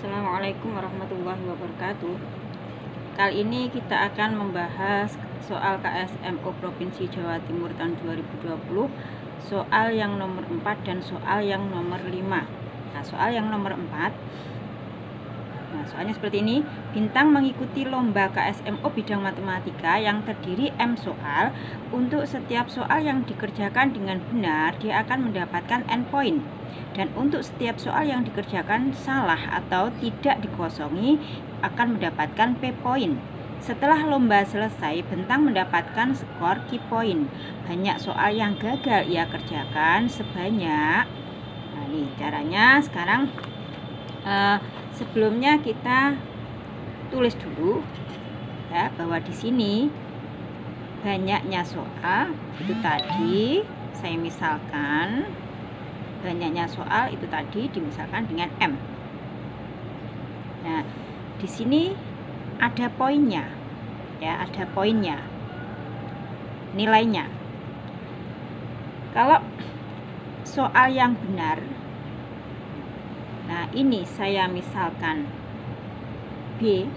Assalamualaikum warahmatullahi wabarakatuh. Kali ini kita akan membahas soal KSMO Provinsi Jawa Timur tahun 2020, soal yang nomor 4 dan soal yang nomor 5. Nah, soal yang nomor 4. Nah, soalnya seperti ini. Bintang mengikuti lomba KSMO bidang matematika yang terdiri M soal. Untuk setiap soal yang dikerjakan dengan benar, dia akan mendapatkan N poin. Dan untuk setiap soal yang dikerjakan salah atau tidak dikosongi akan mendapatkan P poin. Setelah lomba selesai, Bintang mendapatkan skor Q poin. Banyak soal yang gagal ia kerjakan sebanyak. Nah, ini caranya sekarang. Sebelumnya kita tulis dulu ya, bahwa di sini banyaknya soal itu tadi saya misalkan banyaknya soal itu tadi dimisalkan dengan M. Nah, di sini ada poinnya ya, ada poinnya, nilainya. Kalau soal yang benar, nah ini saya misalkan B,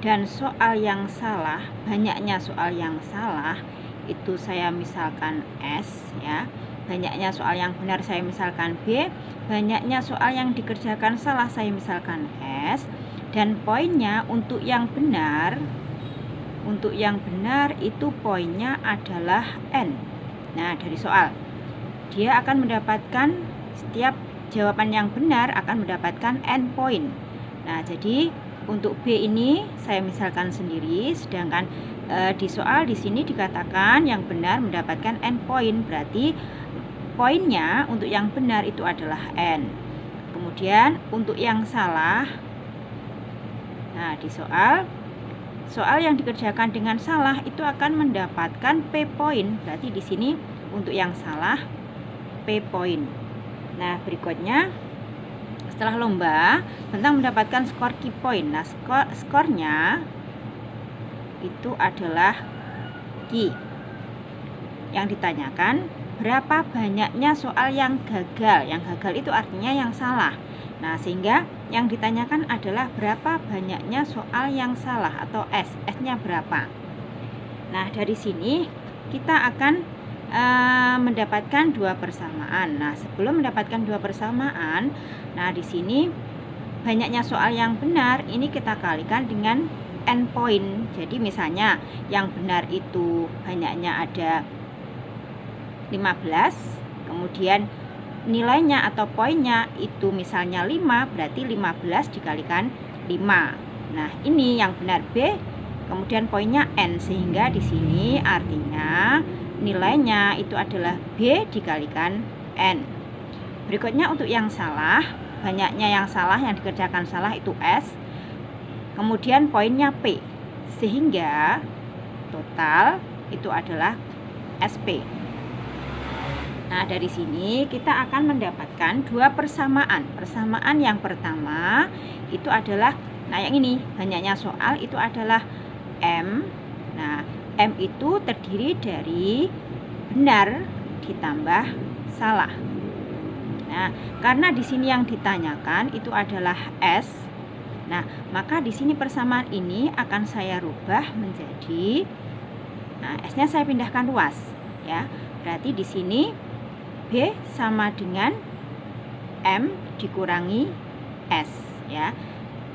dan soal yang salah, banyaknya soal yang salah itu saya misalkan S ya. Banyaknya soal yang benar saya misalkan B, banyaknya soal yang dikerjakan salah saya misalkan S, dan poinnya untuk yang benar itu poinnya adalah N. Nah, dari soal dia akan mendapatkan, setiap jawaban yang benar akan mendapatkan N poin. Nah, jadi untuk B ini saya misalkan sendiri, sedangkan di soal di sini dikatakan yang benar mendapatkan N poin, berarti poinnya untuk yang benar itu adalah N. Kemudian untuk yang salah, nah di soal yang dikerjakan dengan salah itu akan mendapatkan P poin, berarti di sini untuk yang salah P poin. Nah, berikutnya setelah lomba, Bintang mendapatkan skor Q poin. Nah, skornya itu adalah Q. Yang ditanyakan berapa banyaknya soal yang gagal. Yang gagal itu artinya yang salah. Nah, sehingga yang ditanyakan adalah berapa banyaknya soal yang salah atau S. S-nya berapa. Nah, dari sini kita akan mendapatkan dua persamaan. Nah, sebelum mendapatkan dua persamaan, nah di sini banyaknya soal yang benar ini kita kalikan dengan N poin. Jadi misalnya yang benar itu banyaknya ada 15, kemudian nilainya atau poinnya itu misalnya 5, berarti 15 dikalikan 5. Nah, ini yang benar B, kemudian poinnya N, sehingga di sini artinya nilainya itu adalah B dikalikan N. Berikutnya untuk yang salah, banyaknya yang salah yang dikerjakan salah itu S, kemudian poinnya P, sehingga total itu adalah SP. Nah, dari sini kita akan mendapatkan dua persamaan. Persamaan yang pertama itu adalah, nah yang ini banyaknya soal itu adalah M. Nah, M itu terdiri dari benar ditambah salah. Nah, karena di sini yang ditanyakan itu adalah S. Nah, maka di sini persamaan ini akan saya rubah menjadi, nah S-nya saya pindahkan ruas ya. Berarti di sini B sama dengan M dikurangi S ya.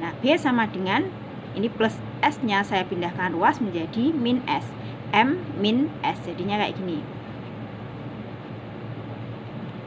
Nah, B sama dengan ini plus S-nya saya pindahkan ruas menjadi min S. M min S, jadinya kayak gini.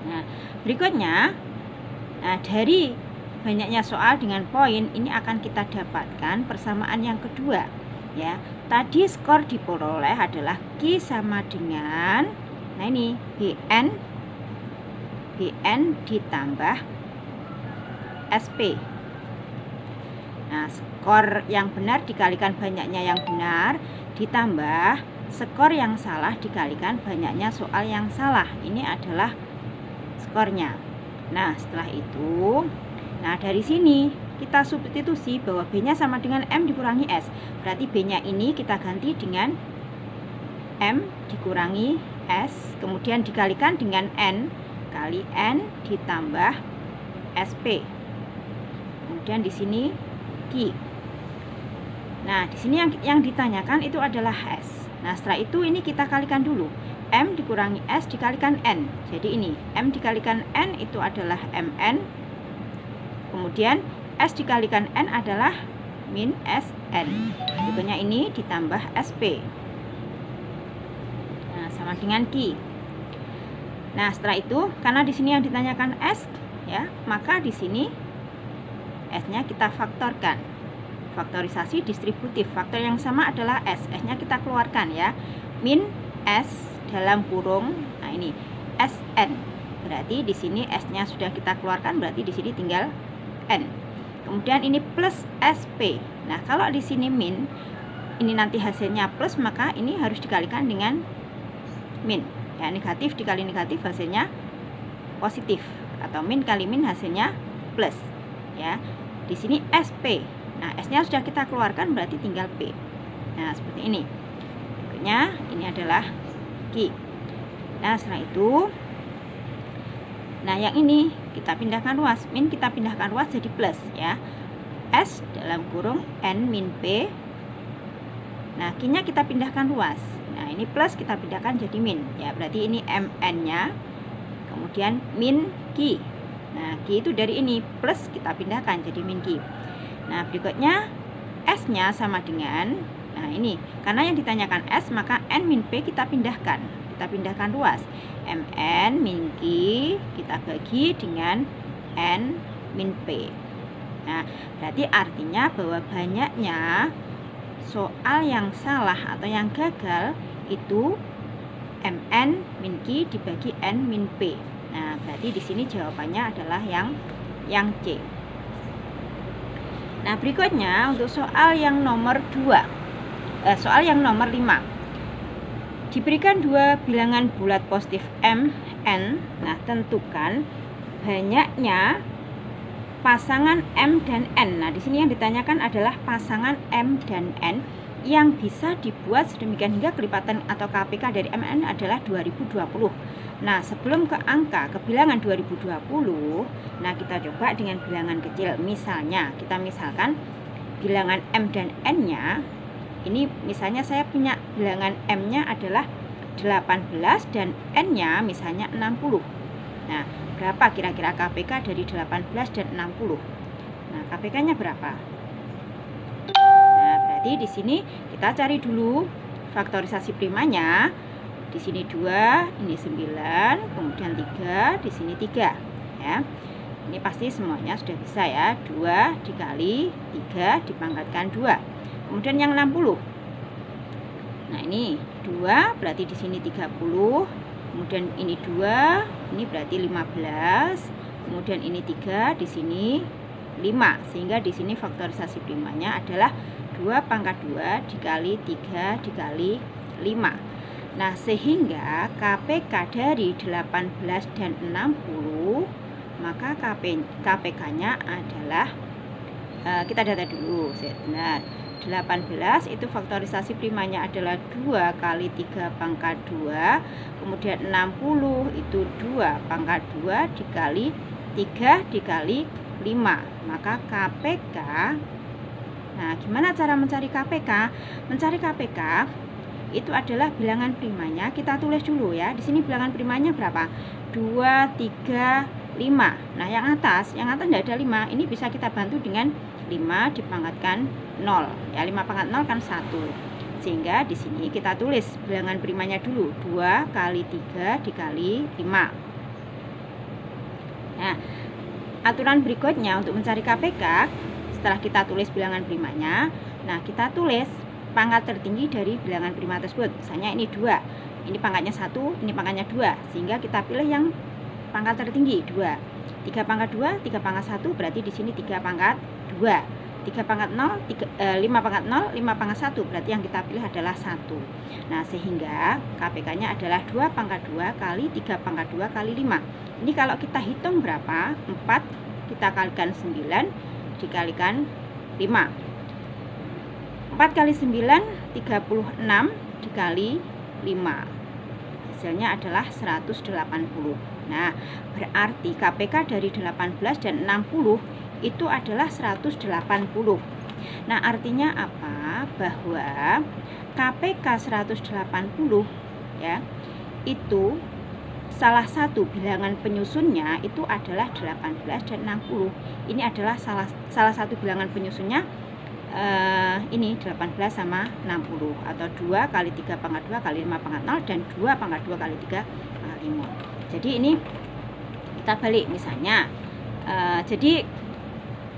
Nah, berikutnya, nah dari banyaknya soal dengan poin ini akan kita dapatkan persamaan yang kedua ya. Tadi skor diperoleh adalah Q sama dengan, nah ini BN ditambah SP. Nah, skor yang benar dikalikan banyaknya yang benar ditambah skor yang salah dikalikan banyaknya soal yang salah. Ini adalah skornya. Nah, setelah itu, nah dari sini kita substitusi bahwa B-nya sama dengan M dikurangi S. Berarti B-nya ini kita ganti dengan M dikurangi S, kemudian dikalikan dengan N kali N ditambah SP. kemudian di sini Q. Nah, di sini yang ditanyakan itu adalah S. Nah, setelah itu ini kita kalikan dulu. M dikurangi S dikalikan N. Jadi ini M dikalikan N itu adalah MN. Kemudian S dikalikan N adalah min SN. Berikutnya ini ditambah SP. Nah, sama dengan Q. Nah, setelah itu karena di sini yang ditanyakan S ya, maka di sini S-nya kita faktorkan. Faktorisasi distributif. Faktor yang sama adalah S. S-nya kita keluarkan ya. Min S dalam kurung, nah ini SN. Berarti di sini S-nya sudah kita keluarkan, berarti di sini tinggal N. Kemudian ini plus SP. Nah, kalau di sini min, ini nanti hasilnya plus, maka ini harus dikalikan dengan min. Ya, negatif dikali negatif hasilnya positif, atau min kali min hasilnya plus. Ya, di sini SP. Nah, S-nya sudah kita keluarkan, berarti tinggal P. Nah, seperti ini. Berikutnya ini adalah Q. Nah, setelah itu, nah yang ini kita pindahkan ruas, min kita pindahkan ruas jadi plus ya. S dalam kurung N min P. Nah, Q-nya kita pindahkan ruas. Nah, ini plus kita pindahkan jadi min ya. Berarti ini MN-nya, kemudian min Q. Nah, Q itu dari ini plus kita pindahkan jadi min Q. Nah, berikutnya S-nya sama dengan, nah ini karena yang ditanyakan S, maka N min P kita pindahkan ruas. MN min Q kita bagi dengan N min P. Nah, berarti artinya bahwa banyaknya soal yang salah atau yang gagal itu MN min Q dibagi N min P. Nah, berarti di sini jawabannya adalah yang C. Nah, berikutnya untuk soal yang nomor 5. Diberikan dua bilangan bulat positif M, N. Nah, tentukan banyaknya pasangan M dan N. Nah, di sini yang ditanyakan adalah pasangan M dan N yang bisa dibuat sedemikian hingga kelipatan atau KPK dari MN adalah 2020. Nah, sebelum ke angka, ke bilangan 2020, nah kita coba dengan bilangan kecil. Misalnya, kita misalkan bilangan M dan N-nya, ini misalnya saya punya bilangan M-nya adalah 18 dan N-nya misalnya 60. Nah, berapa kira-kira KPK dari 18 dan 60? Nah, KPK-nya berapa? Nah, berarti di sini kita cari dulu faktorisasi primanya. Di sini 2, ini 9, kemudian 3, di sini 3 ya. Ini pasti semuanya sudah bisa ya. 2 dikali 3 dipangkatkan 2. Kemudian yang 60. Nah, ini 2 berarti di sini 30. Kemudian ini 2, ini berarti 15. Kemudian ini 3, di sini 5. Sehingga di sini faktorisasi primanya adalah 2 pangkat 2 dikali 3 dikali 5. Nah, sehingga KPK dari 18 dan 60, maka KPK-nya adalah, kita data dulu, benar. 18 itu faktorisasi primanya adalah 2 kali 3 pangkat 2. Kemudian 60 itu 2 pangkat 2 dikali 3 dikali 5. Maka KPK, nah gimana cara mencari KPK? Mencari KPK itu adalah bilangan primanya, kita tulis dulu ya. Di sini bilangan primanya berapa? 2, 3, 5. Nah, yang atas tidak ada 5. Ini bisa kita bantu dengan 5 dipangkatkan 0. Ya, 5 pangkat 0 kan 1. Sehingga di sini kita tulis bilangan primanya dulu, 2 kali 3 dikali 5. Nah, aturan berikutnya untuk mencari KPK, setelah kita tulis bilangan primanya, nah kita tulis pangkat tertinggi dari bilangan prima tersebut. Misalnya ini 2, ini pangkatnya 1, ini pangkatnya 2, sehingga kita pilih yang pangkat tertinggi 2. 3 pangkat 2, 3 pangkat 1, berarti di sini 3 pangkat 2. 3 pangkat 0, 5 pangkat 0, 5 pangkat 1, berarti yang kita pilih adalah 1. Nah, sehingga KPK-nya adalah 2 pangkat 2 kali 3 pangkat 2 kali 5. Ini kalau kita hitung berapa? 4, kita kalikan 9, dikalikan 5. 4 kali 9, 36 dikali 5. Hasilnya adalah 180. Nah, berarti KPK dari 18 dan 60 itu adalah 180. Nah, artinya apa? Bahwa KPK 180 ya, itu salah satu bilangan penyusunnya itu adalah 18 dan 60. Ini adalah salah satu bilangan penyusunnya, ini 18 sama 60, atau 2 kali 3 pangkat 2 kali 5 pangkat 0 dan 2 pangkat 2 kali 3 pangkat 5. Jadi ini kita balik misalnya. Jadi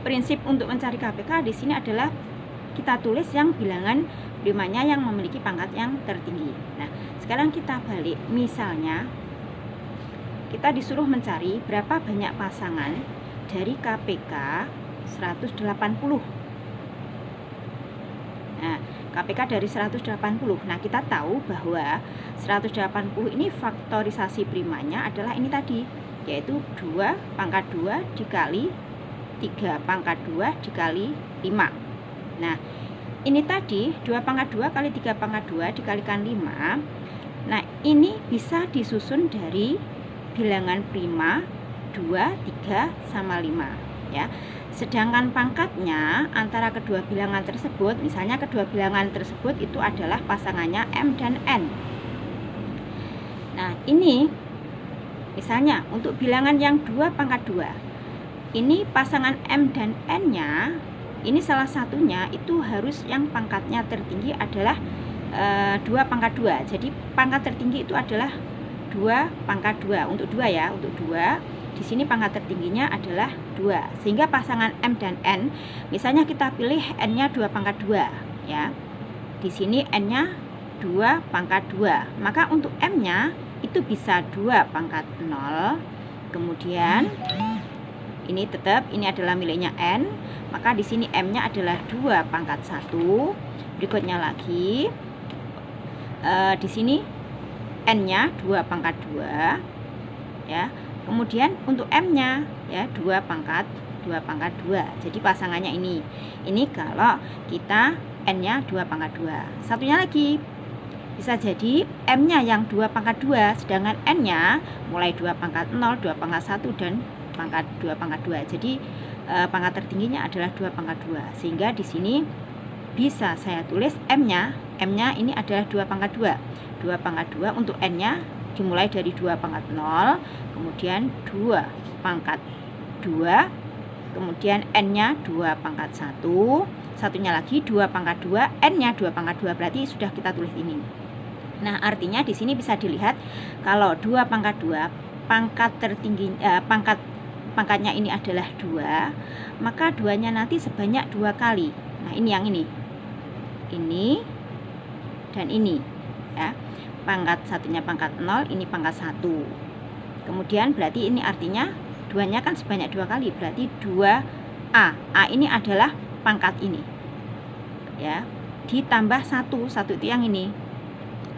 prinsip untuk mencari KPK di sini adalah kita tulis yang bilangan primanya yang memiliki pangkat yang tertinggi. Nah, sekarang kita balik. Misalnya kita disuruh mencari berapa banyak pasangan dari KPK 180. Nah, KPK dari 180. Nah, kita tahu bahwa 180 ini faktorisasi primanya adalah ini tadi, yaitu 2 pangkat 2 dikali 3 pangkat 2 dikali 5. Nah, ini tadi 2 pangkat 2 kali 3 pangkat 2 dikalikan 5. Nah, ini bisa disusun dari bilangan prima 2, 3, sama 5 ya. Sedangkan pangkatnya antara kedua bilangan tersebut, misalnya kedua bilangan tersebut itu adalah pasangannya M dan N. Nah, ini misalnya untuk bilangan yang 2 pangkat 2, ini pasangan M dan N-nya, ini salah satunya itu harus yang pangkatnya tertinggi adalah 2 pangkat 2. Jadi pangkat tertinggi itu adalah 2 pangkat 2. Untuk 2 ya, untuk 2. Di sini pangkat tertingginya adalah 2. Sehingga pasangan M dan N, misalnya kita pilih N-nya 2 pangkat 2 ya. Di sini N-nya 2 pangkat 2. Maka untuk M-nya itu bisa 2 pangkat 0. Kemudian ini tetap, ini adalah miliknya N, maka di sini M-nya adalah 2 pangkat 1. Berikutnya lagi, di sini N-nya 2 pangkat 2 ya. Kemudian untuk M-nya ya 2 pangkat 2. Jadi pasangannya ini. Ini kalau kita N-nya 2 pangkat 2. Satunya lagi, bisa jadi M-nya yang 2 pangkat 2, sedangkan N-nya mulai 2 pangkat 0, 2 pangkat 1 dan pangkat 2 pangkat 2. Jadi pangkat tertingginya adalah 2 pangkat 2. Sehingga di sini bisa saya tulis M-nya ini adalah 2 pangkat 2. 2 pangkat 2 untuk N-nya dimulai dari 2 pangkat 0, kemudian 2 pangkat 2, kemudian N-nya 2 pangkat 1, satunya lagi 2 pangkat 2, N-nya 2 pangkat 2, berarti sudah kita tulis ini. Nah, artinya di sini bisa dilihat kalau 2 pangkat 2, pangkat tertinggi, pangkatnya ini adalah 2, maka 2-nya nanti sebanyak 2 kali. Nah, ini yang ini dan ini ya. Pangkat satunya pangkat 0, ini pangkat 1. Kemudian berarti ini artinya 2-nya kan sebanyak 2 kali, berarti 2A. A ini adalah pangkat ini ya, ditambah 1 itu yang ini.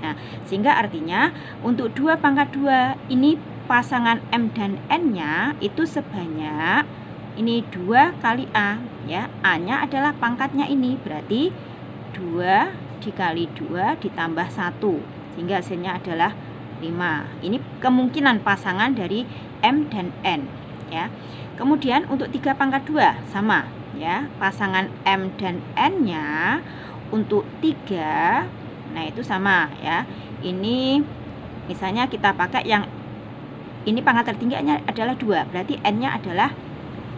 Nah, sehingga artinya untuk 2 pangkat 2 ini pasangan M dan N-nya itu sebanyak ini 2 kali A ya. A-nya adalah pangkatnya ini, berarti 2 dikali 2 ditambah 1, sehingga hasilnya adalah 5. Ini kemungkinan pasangan dari M dan N ya. Kemudian untuk 3 pangkat 2 sama ya, pasangan M dan N-nya untuk 3, nah itu sama ya. Ini misalnya kita pakai yang ini pangkat tertingginya adalah 2, berarti N-nya adalah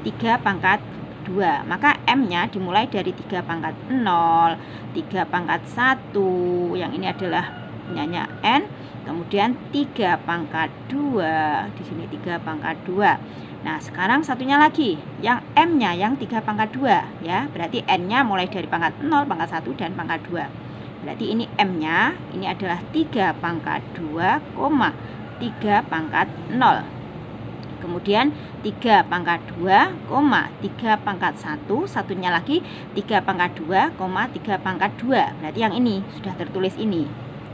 3 pangkat 2. Maka M-nya dimulai dari 3 pangkat 0, 3 pangkat 1, yang ini adalah punyanya N, kemudian 3 pangkat 2, di sini 3 pangkat 2. Nah, sekarang satunya lagi, yang M-nya yang 3 pangkat 2 ya, berarti N-nya mulai dari pangkat 0, pangkat 1 dan pangkat 2. Berarti ini M-nya ini adalah 3 pangkat 2, 3 pangkat 0. Kemudian 3 pangkat 2, 3 pangkat 1, satunya lagi 3 pangkat 2, 3 pangkat 2. Berarti yang ini sudah tertulis ini.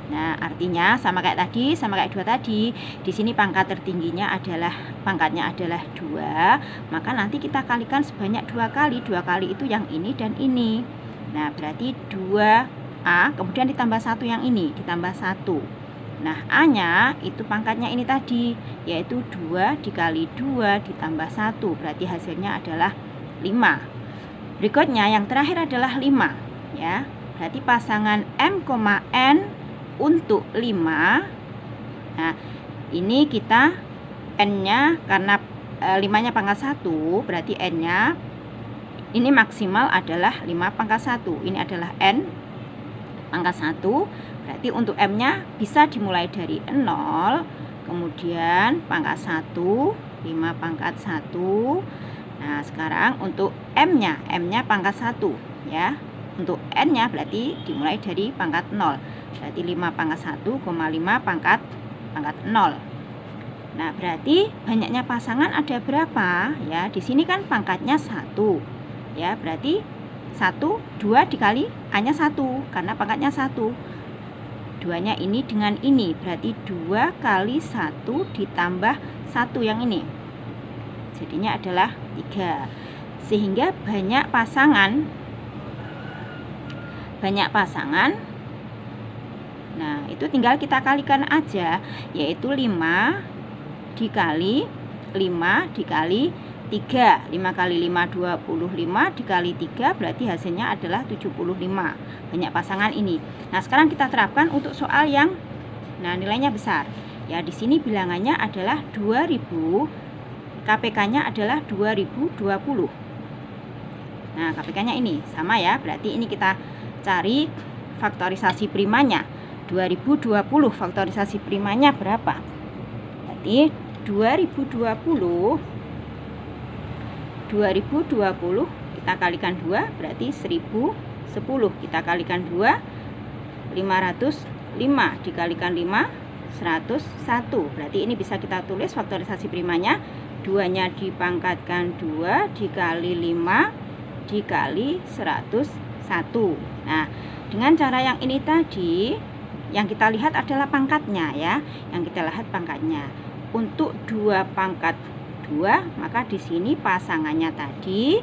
Nah, artinya sama kayak tadi, sama kayak 2 tadi. Di sini pangkat tertingginya adalah pangkatnya adalah 2, maka nanti kita kalikan sebanyak 2 kali. 2 kali itu yang ini dan ini. Nah, berarti 2A, kemudian ditambah 1 yang ini, ditambah 1. Nah, A-nya itu pangkatnya ini tadi, yaitu 2 dikali 2 ditambah 1. Berarti hasilnya adalah 5. Berikutnya yang terakhir adalah 5 ya. Berarti pasangan M, N untuk 5. Nah, ini kita N-nya karena 5-nya pangkat 1, berarti N-nya ini maksimal adalah 5 pangkat 1. Ini adalah N pangkat 1. Berarti untuk M-nya bisa dimulai dari 0, kemudian pangkat 1, 5 pangkat 1. Nah, sekarang untuk M-nya pangkat 1 ya. Untuk N-nya berarti dimulai dari pangkat 0. Berarti 5 pangkat 1, 5 pangkat 0. Nah, berarti banyaknya pasangan ada berapa? Ya, di sini kan pangkatnya 1. Ya, berarti 1, 2 dikali hanya 1 karena pangkatnya 1. 2-nya ini dengan ini, berarti 2 kali 1 ditambah 1 yang ini. Jadinya adalah 3. Sehingga banyak pasangan. Nah, itu tinggal kita kalikan aja, yaitu 5 dikali 5 dikali 3. 5 kali 5 25 dikali 3 berarti hasilnya adalah 75. Banyak pasangan ini. Nah, sekarang kita terapkan untuk soal yang nilainya besar. Ya, di sini bilangannya adalah 2000, KPK-nya adalah 2020. Nah, KPK-nya ini sama ya. Berarti ini kita cari faktorisasi primanya. 2020 faktorisasi primanya berapa? Berarti 2020 kita kalikan 2 berarti 1010. Kita kalikan 2 505 dikalikan 5 101. Berarti ini bisa kita tulis faktorisasi primanya 2-nya dipangkatkan 2 dikali 5 dikali 101. Nah, dengan cara yang ini tadi yang kita lihat adalah pangkatnya ya. Yang kita lihat pangkatnya. Untuk 2 pangkat 2, maka di sini pasangannya tadi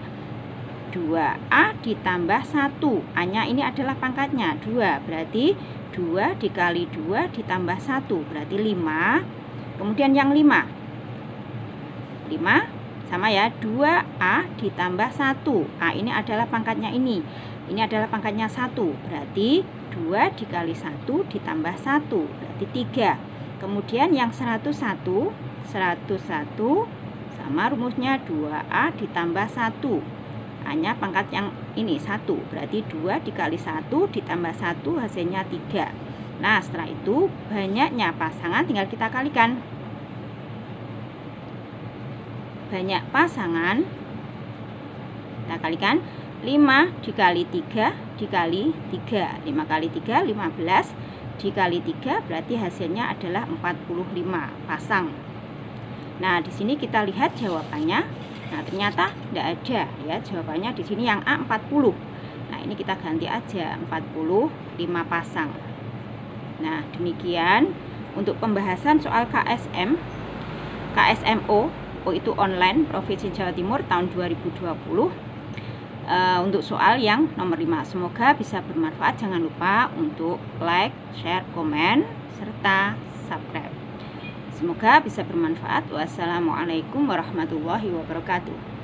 2A ditambah 1. A-nya ini adalah pangkatnya 2, berarti 2 dikali 2 ditambah 1, berarti 5. Kemudian yang 5 sama ya, 2A ditambah 1. A ini adalah pangkatnya ini adalah pangkatnya 1, berarti 2 dikali 1 ditambah 1, berarti 3. Kemudian yang 101 sama rumusnya 2A ditambah 1. A-nya pangkat yang ini 1, berarti 2 dikali 1 ditambah 1 hasilnya 3. Nah, setelah itu banyaknya pasangan tinggal kita kalikan. Banyak pasangan kita kalikan 5 dikali 3 dikali 3. 5 kali 3 15 dikali 3 berarti hasilnya adalah 45 pasang. Nah, di sini kita lihat jawabannya. Nah, ternyata tidak ada ya, jawabannya di sini yang A 40. Nah, ini kita ganti aja 45 pasang. Nah, demikian untuk pembahasan soal KSMO itu online Provinsi Jawa Timur tahun 2020. Untuk soal yang nomor 5. Semoga bisa bermanfaat. Jangan lupa untuk like, share, komen, serta subscribe. Semoga bisa bermanfaat. Wassalamualaikum warahmatullahi wabarakatuh.